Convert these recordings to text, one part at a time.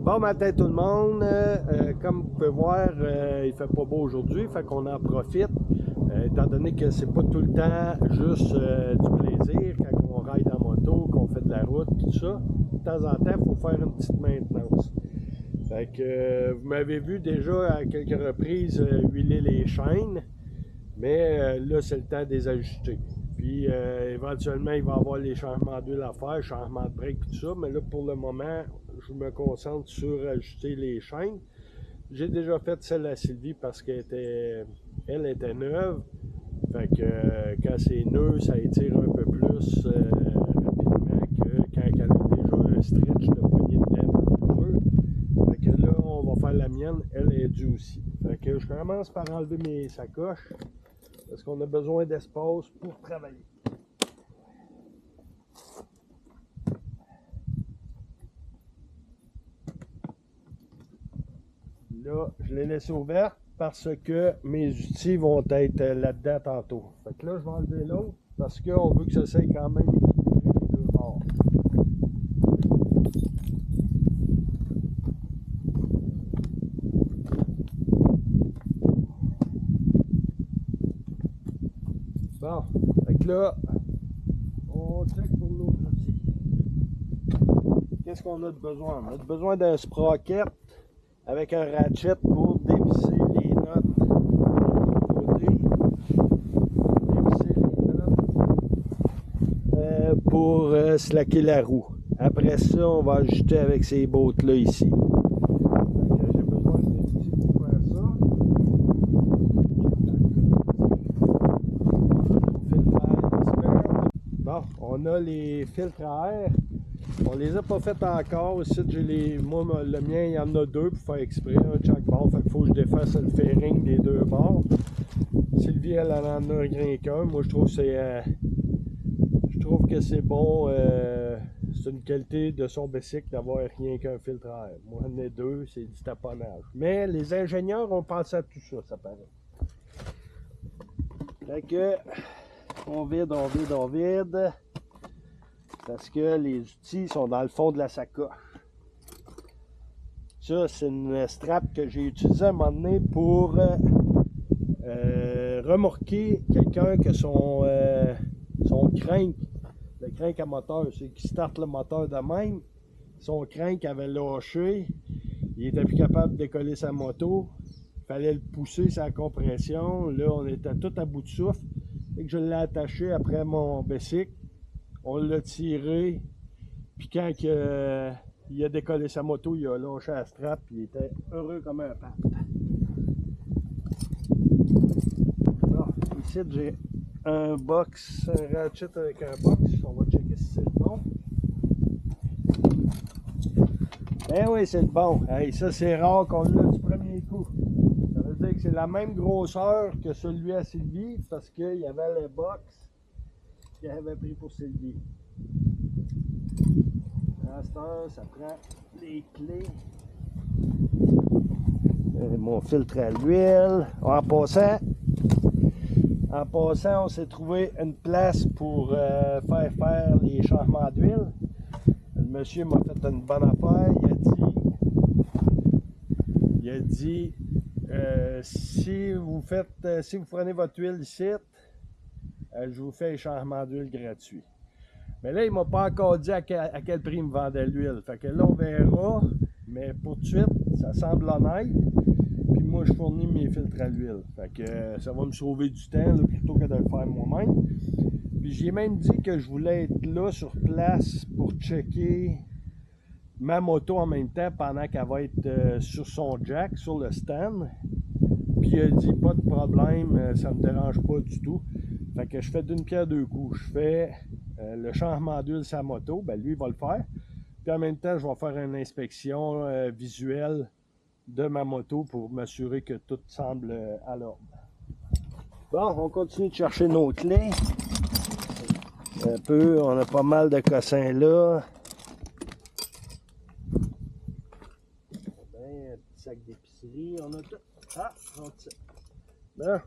Bon matin tout le monde. Comme vous pouvez voir, il fait pas beau aujourd'hui, fait qu'on en profite. Étant donné que c'est pas tout le temps juste du plaisir quand on ride en moto, qu'on fait de la route, tout ça. De temps en temps, il faut faire une petite maintenance. Fait que vous m'avez vu déjà à quelques reprises huiler les chaînes, mais là c'est le temps de les ajuster. Puis éventuellement, il va y avoir les changements d'huile à faire, changements de break tout ça, mais là pour le moment, je me concentre sur ajuster les chaînes. J'ai déjà fait celle à Sylvie parce qu'elle était neuve. Fait que quand c'est neuf, ça étire un peu plus rapidement que quand elle a déjà un stretch de poignée de tête. Fait que là, on va faire la mienne, elle est due aussi. Fait que je commence par enlever mes sacoches parce qu'on a besoin d'espace pour travailler. Là, je l'ai laissé ouverte parce que mes outils vont être là-dedans tantôt. Fait que là, je vais enlever l'autre parce qu'on veut que ça soit quand même équilibré les deux bords. Bon, fait que là, on check pour nos outils. Qu'est-ce qu'on a de besoin? On a besoin d'un sprocket avec un ratchet pour dévisser les notes de côté. Dévisser les notes pour slacker la roue. Après ça, on va ajuster avec ces bottes-là ici. J'ai besoin des outils pour faire ça. Bon, on a les filtres à air. On les a pas fait encore. Ici, moi, le mien, il y en a deux pour faire exprès, un de chaque bord. Fait qu'il faut que je défasse le fairing des deux bords. Sylvie, elle en a rien qu'un. Moi, je trouve que c'est bon. C'est une qualité de son bicycle d'avoir rien qu'un filtre à air. Moi, j'en ai deux, c'est du taponnage. Mais les ingénieurs ont pensé à tout ça, ça paraît. Fait que, on vide. Parce que les outils sont dans le fond de la sacoche. Ça, c'est une strap que j'ai utilisée à un moment donné pour remorquer quelqu'un que son crank, le crank à moteur, c'est qui starte le moteur de même. Son crank avait lâché. Il était plus capable de décoller sa moto. Il fallait le pousser sa compression. Là, on était tout à bout de souffle. Et que je l'ai attaché après mon bicycle. On l'a tiré, puis quand il a décollé sa moto, il a lâché la strap, puis il était heureux comme un pape. Bon, ici j'ai un box, un ratchet avec un box, on va checker si c'est le bon. Ben oui, c'est le bon. Hey, ça c'est rare qu'on l'a du premier coup. Ça veut dire que c'est la même grosseur que celui à Sylvie, parce qu'il y avait le box qu'il avait pris pour Sylvie. À cette heure, ça prend les clés. Mon filtre à l'huile. En passant, on s'est trouvé une place pour faire les changements d'huile. Le monsieur m'a fait une bonne affaire. Il a dit si vous prenez votre huile ici, je vous fais les changements d'huile gratuits. Mais là, il ne m'a pas encore dit à quel prix il me vendait l'huile. Fait que là, on verra. Mais pour tout de suite, ça semble honnête. Puis moi, je fournis mes filtres à l'huile. Fait que ça va me sauver du temps là, plutôt que de le faire moi-même. Puis j'ai même dit que je voulais être là sur place pour checker ma moto en même temps pendant qu'elle va être sur son jack, sur le stand. Puis il a dit pas de problème, ça me dérange pas du tout. Fait que je fais d'une pierre deux coups. Je fais le changement d'huile sur la moto, ben lui il va le faire. Puis en même temps, je vais faire une inspection visuelle de ma moto pour m'assurer que tout semble à l'ordre. Bon, on continue de chercher nos clés. Un peu, on a pas mal de cossins là. Ben, un petit sac d'épicerie, on a tout. Ah, on tient. Bon,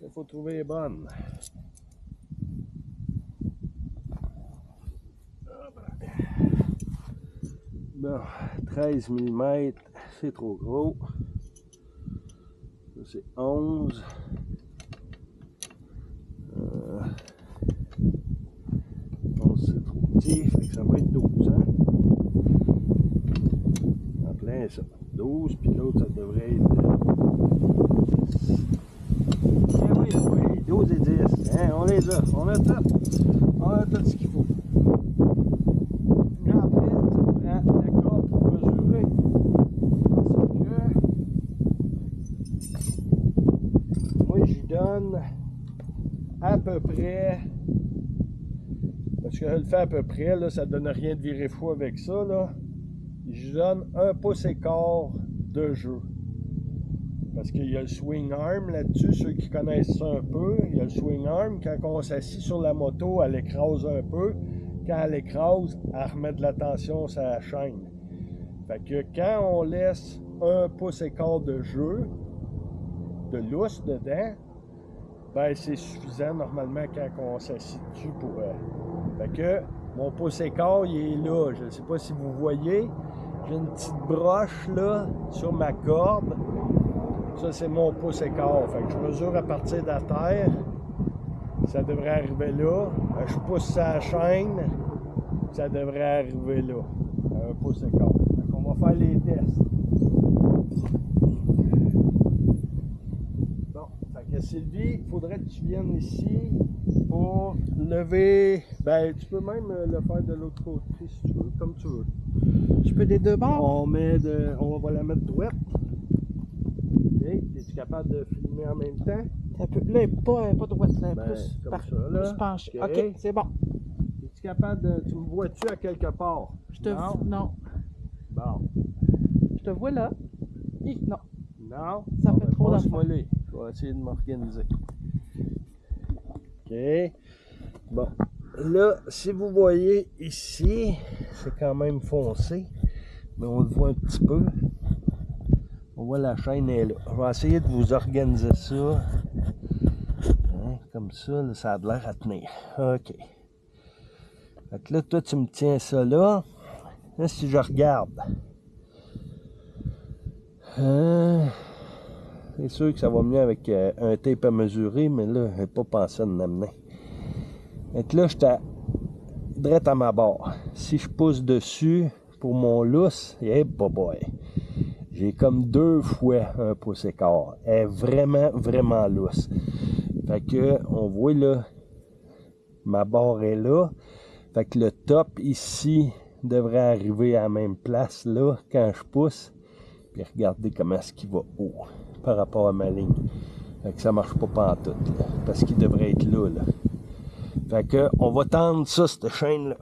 il faut trouver les bonnes. Bon, 13 mm, c'est trop gros. Ça, c'est 11. 11, c'est trop petit, fait que ça va être 12, hein? En plein, ça. 12, puis l'autre, ça devrait être 10. Eh oui, oui, 12 et 10. Hein, on les a. On a tout. On a tout ce qu'il faut. Mais après, ça prend la corde pour mesurer. Parce que moi, j'y donne à peu près. Parce que je le fais à peu près, là, ça ne donne rien de virer fou avec ça. Là. Je donne 1 pouce et quart de jeu. Parce qu'il y a le swing arm là-dessus, ceux qui connaissent ça un peu. Il y a le swing arm, quand on s'assit sur la moto, elle écrase un peu. Quand elle écrase, elle remet de la tension sur la chaîne. Fait que quand on laisse 1 pouce et quart de jeu, de lousse dedans, ben c'est suffisant normalement quand on s'assit dessus pour... Fait que mon pouce et quart, il est là. Je ne sais pas si vous voyez. J'ai une petite broche là sur ma corde. Ça, c'est mon pouce et quart. Fait que je mesure à partir de la terre. Ça devrait arriver là. Je pousse sa chaîne. Ça devrait arriver là. À 1 pouce et quart. Fait qu'on va faire les tests. Bon. Fait que Sylvie, il faudrait que tu viennes ici pour lever. Ben, tu peux même le faire de l'autre côté si tu veux, comme tu veux. Je peux des deux bords? On va la mettre droite. Ok, es-tu capable de filmer en même temps? Là, elle n'est pas droite, là, Ben, plus, comme ça, là. plus penchée. Ok. Ok, c'est bon. Es-tu capable de. Tu me vois-tu à quelque part? Non. Bon. Je te vois là. Non. Non? Ça Bon, fait ben, trop passe-moi d'affaires. les. Je vais essayer de m'organiser. Ok. Bon. Là, si vous voyez ici, c'est quand même foncé, mais on le voit un petit peu. On voit la chaîne est là. Je vais essayer de vous organiser ça. Hein, comme ça, là, ça a l'air à tenir. OK. Fait que là, toi, tu me tiens ça là. Là, si je regarde. C'est sûr que ça va mieux avec un tape à mesurer, mais là, je n'ai pas pensé à en amener. Fait que là, je suis direct à ma barre. Si je pousse dessus pour mon lousse, boy. J'ai comme 2 fois 1 pouce et quart. Elle est vraiment, vraiment lousse. Fait que, on voit là, ma barre est là. Fait que le top ici devrait arriver à la même place là quand je pousse. Puis regardez comment est-ce qu'il va haut par rapport à ma ligne. Fait que ça marche pas pantoute là, parce qu'il devrait être là, là. Fait que on va tendre ça, cette chaîne là.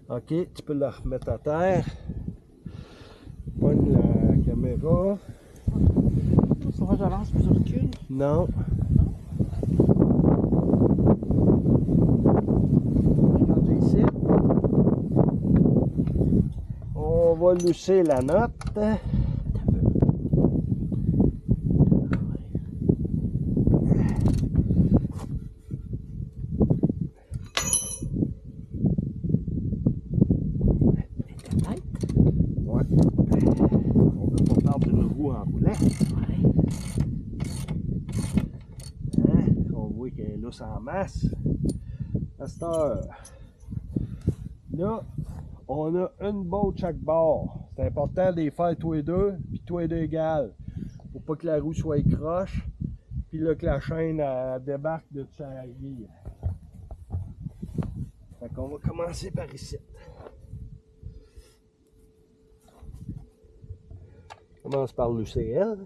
Ok, tu peux la remettre à terre. Pogne la caméra. Ça va, j'avance puis je recule. Non. Regardez ici. On va lousser la note. Ouais. On ne peut pas perdre une roue en roulant. Hein? On voit qu'elle est lousse en masse. À cette heure. Là, on a une botte chaque bord. C'est important de les faire tous les deux, puis tous les deux égales. Pour pas que la roue soit croche, puis là que la chaîne elle débarque de sa guille. Fait qu'on va commencer par ici. On commence par l'UCL.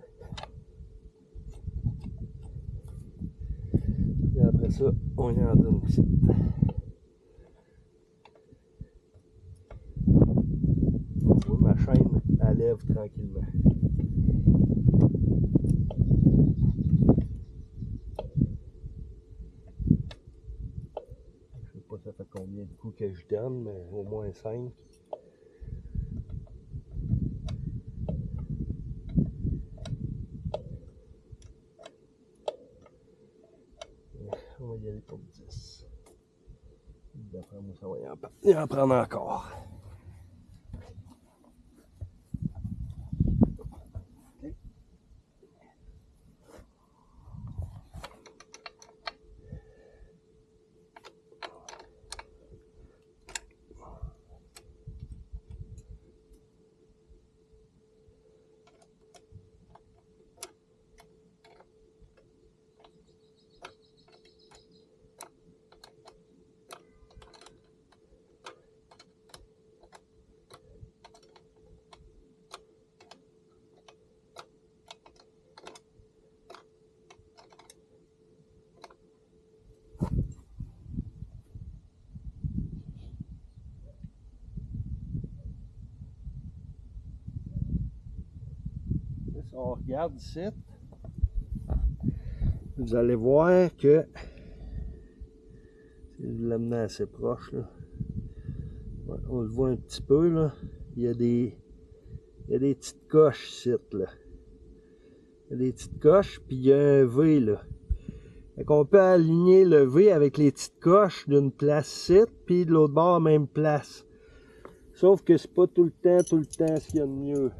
Et après ça, on y en donne ici. On voit ma chaîne, elle lève tranquillement. Je sais pas ça fait combien de coups que je donne, mais au moins 5. On va y aller pour 10. D'après moi, ça va y en prendre encore. on regarde ici, vous allez voir que, si je l'amène assez proche, là, ouais, on le voit un petit peu, là, il y a des petites coches ici, là. Il y a des petites coches, puis il y a un V, là. Fait qu'on peut aligner le V avec les petites coches d'une place ici, puis de l'autre bord, même place. Sauf que c'est pas tout le temps ce qu'il y a de mieux.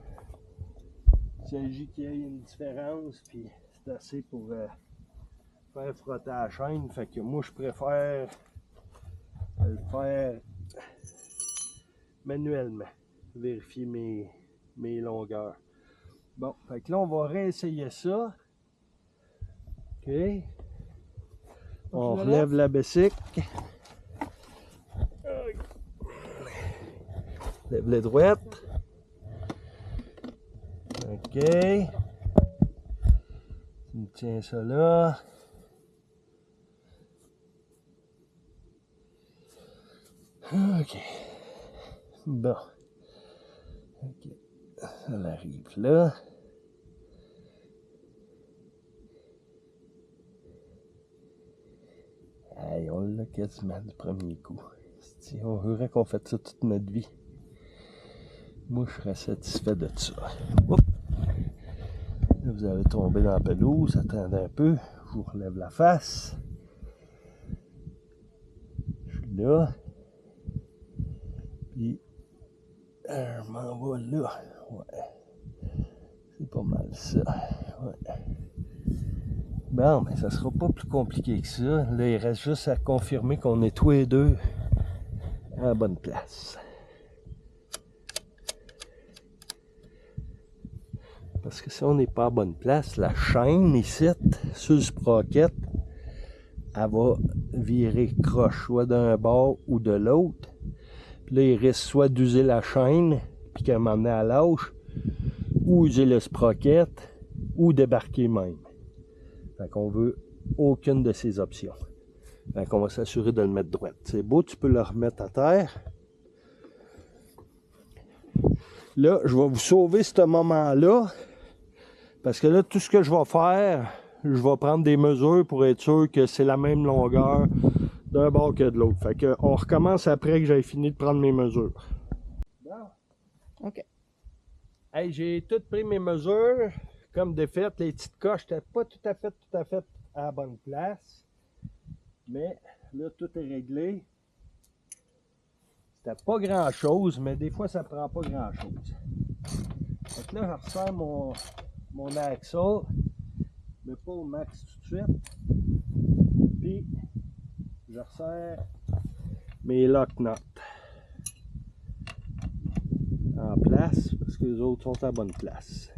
Il s'agit qu'il y ait une différence, puis c'est assez pour faire frotter la chaîne. Fait que moi, je préfère le faire manuellement, vérifier mes longueurs. Bon, fait que là, on va réessayer ça. OK. On relève la bicycle. Lève les droites. OK. Tu me tiens ça là. OK. Bon. OK. Elle arrive là. Hey, on l'a quasiment du premier coup. On verrait qu'on fait ça toute notre vie. Moi, je serais satisfait de ça. Oups. Là, vous avez tombé dans la pelouse. Attendez un peu. Je vous relève la face. Je suis là. Puis, je m'en vais là. Ouais. C'est pas mal ça. Ouais. Bon, mais ça sera pas plus compliqué que ça. Là, il reste juste à confirmer qu'on est tous les deux à la bonne place. Parce que si on n'est pas à bonne place, la chaîne ici, sur le sprocket, elle va virer croche, soit d'un bord ou de l'autre. Puis là, il risque soit d'user la chaîne, puis qu'elle m'emmener à l'âche, ou user le sprocket, ou débarquer même. Fait qu'on veut aucune de ces options. Fait qu'on va s'assurer de le mettre droit. C'est beau, tu peux le remettre à terre. Là, je vais vous sauver ce moment-là. Parce que là, tout ce que je vais faire, je vais prendre des mesures pour être sûr que c'est la même longueur d'un bord que de l'autre. Fait qu'on recommence après que j'aie fini de prendre mes mesures. Bon. OK. Hey, j'ai tout pris mes mesures. Comme de fait, les petites coches n'étaient pas tout à fait à la bonne place. Mais là, tout est réglé. C'était pas grand chose, mais des fois, ça prend pas grand chose. Donc là, je resserre mon axle, mais pas au max tout de suite. Puis, je resserre mes lock nuts en place, parce que les autres sont à la bonne place.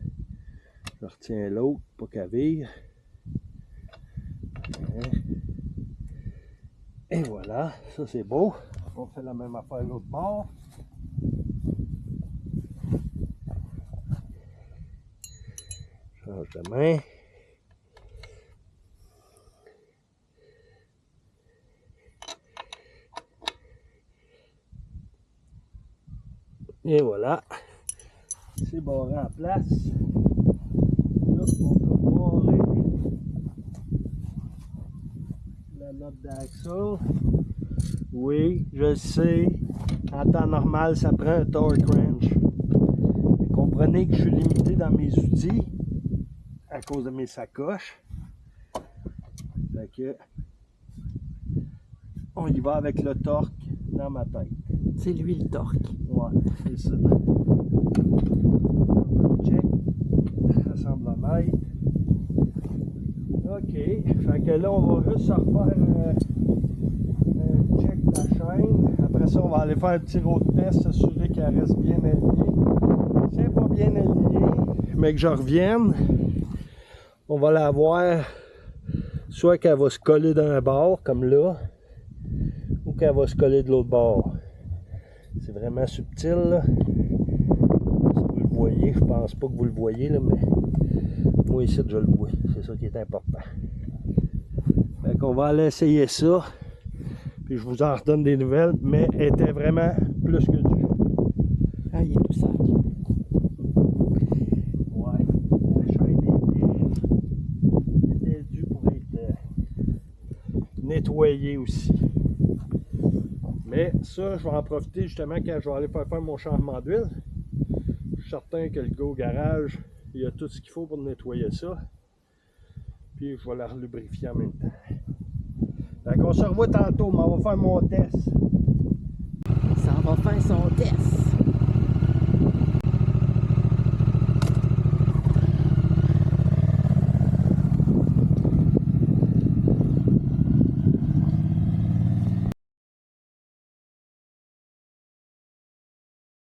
Je retiens l'autre, pas qu'elle vire. Et voilà, ça c'est beau. On fait la même affaire de l'autre bord. Change de main. Et voilà. C'est barré en place. Là, on peut barrer la note d'axle. Oui, je sais. En temps normal, ça prend un torque wrench. Mais comprenez que je suis limité dans mes outils à cause de mes sacoches. Fait que on y va avec le torque dans ma tête. C'est lui le torque. Ouais, c'est ça. Check. Ça semble honnête. OK. Fait que là, on va juste se refaire un check de la chaîne. Après ça, on va aller faire un petit road test, s'assurer qu'elle reste bien alignée. Si elle n'est pas bien alignée, mais que je revienne, on va la voir soit qu'elle va se coller d'un bord, comme là, ou qu'elle va se coller de l'autre bord. C'est vraiment subtil, là. Si vous le voyez, je pense pas que vous le voyez, là, mais moi ici, je le vois. C'est ça qui est important. Fait qu'on va aller essayer ça. Puis je vous en redonne des nouvelles, mais elle était vraiment plus que due. Ah, il est tout sale. Ouais, la nettoyer aussi. Mais ça, je vais en profiter justement quand je vais aller faire mon changement d'huile. Je suis certain que le gars au garage, il y a tout ce qu'il faut pour nettoyer ça. Puis je vais la lubrifier en même temps. Donc on se revoit tantôt, mais on va faire mon test. Ça va faire son test.